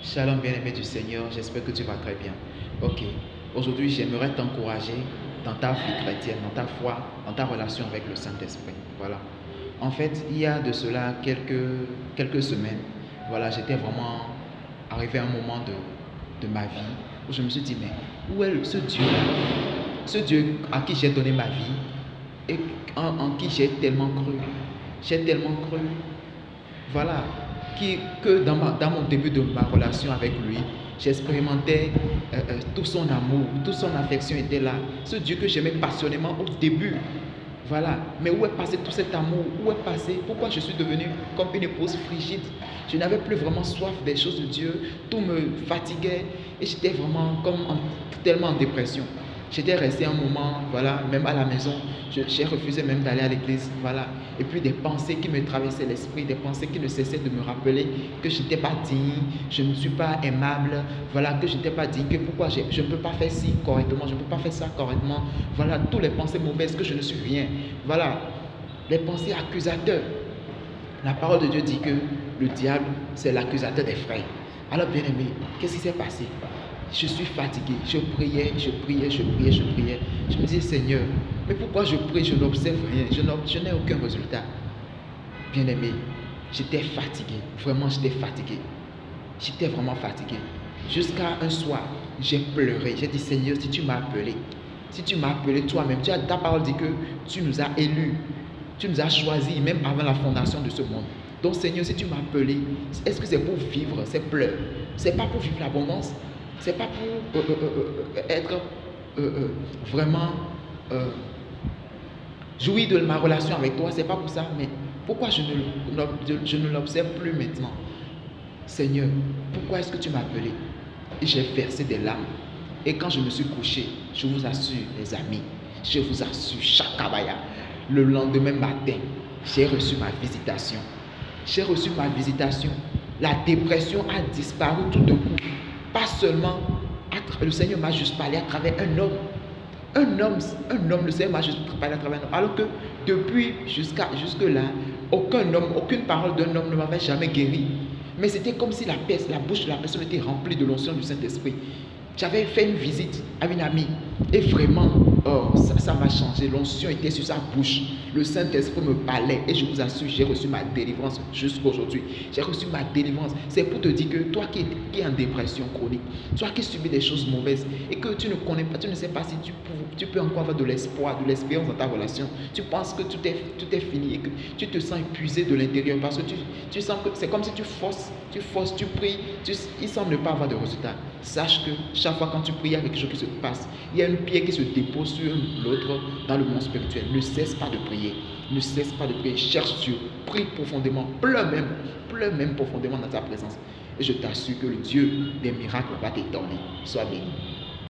Shalom bien-aimé du Seigneur, j'espère que tu vas très bien. Ok, aujourd'hui j'aimerais t'encourager dans ta vie chrétienne, dans ta foi, dans ta relation avec le Saint-Esprit. Voilà. En fait, il y a de cela quelques semaines, voilà, j'étais vraiment arrivé à un moment de ma vie où je me suis dit, mais où est ce Dieu-là? Ce Dieu à qui j'ai donné ma vie et en qui j'ai tellement cru. J'ai tellement cru. Voilà, que dans mon début de ma relation avec lui, j'expérimentais tout son amour, toute son affection était là. Ce Dieu que j'aimais passionnément au début. Voilà, mais où est passé tout cet amour? Où est passé? Pourquoi je suis devenu comme une épouse frigide? Je n'avais plus vraiment soif des choses de Dieu. Tout me fatiguait et j'étais vraiment tellement en dépression. J'étais resté un moment, voilà, même à la maison, j'ai refusé même d'aller à l'église, voilà. Et puis des pensées qui me traversaient l'esprit, des pensées qui ne cessaient de me rappeler que je n'étais pas digne, je ne suis pas aimable, voilà, que je n'étais pas digne, que pourquoi je ne peux pas faire ci correctement, je ne peux pas faire ça correctement, voilà, toutes les pensées mauvaises, que je ne suis rien, voilà, les pensées accusateurs. La parole de Dieu dit que le diable, c'est l'accusateur des frères. Alors bien aimé, qu'est-ce qui s'est passé? Je suis fatigué, je priais. Je me dis, Seigneur, mais pourquoi je prie, je n'observe rien, je n'ai aucun résultat. Bien aimé, j'étais fatigué, vraiment j'étais fatigué. J'étais vraiment fatigué. Jusqu'à un soir, j'ai pleuré, j'ai dit, Seigneur, si tu m'as appelé toi-même, ta parole dit que tu nous as élus, tu nous as choisis même avant la fondation de ce monde. Donc Seigneur, si tu m'as appelé, est-ce que c'est pour vivre ces pleurs? C'est pas pour vivre l'abondance? C'est pas pour être vraiment jouir de ma relation avec toi? C'est pas pour ça, mais pourquoi je ne l'observe plus maintenant? Seigneur, pourquoi est-ce que tu m'as appelé? Et j'ai versé des larmes. Et quand je me suis couché, je vous assure, les amis, je vous assure, Chakabaya, le lendemain matin, j'ai reçu ma visitation. J'ai reçu ma visitation. La dépression a disparu tout d'un coup. Pas seulement, le Seigneur m'a juste parlé à travers un homme. Un homme, le Seigneur m'a juste parlé à travers un homme. Alors que depuis jusque-là, aucun homme, aucune parole d'un homme ne m'avait jamais guéri. Mais c'était comme si la bouche de la personne était remplie de l'onction du Saint-Esprit. J'avais fait une visite à une amie et vraiment, ça m'a changé. L'onction était sur sa bouche. Le Saint-Esprit me parlait et je vous assure, j'ai reçu ma délivrance jusqu'à aujourd'hui. J'ai reçu ma délivrance. C'est pour te dire que toi qui es en dépression chronique, toi qui subis des choses mauvaises et que tu ne connais pas, tu ne sais pas si tu peux encore avoir de l'espoir, de l'espérance dans ta relation. Tu penses que tout est fini et que tu te sens épuisé de l'intérieur parce que tu sens que c'est comme si tu forces, tu pries, il semble ne pas avoir de résultat. Sache que chaque fois quand tu pries, il y a quelque chose qui se passe. Il y a une pierre qui se dépose sur l'autre dans le monde spirituel. Ne cesse pas de prier. Ne cesse pas de prier. Cherche Dieu. Prie profondément. Pleure même profondément dans ta présence. Et je t'assure que le Dieu des miracles va t'étonner. Sois béni.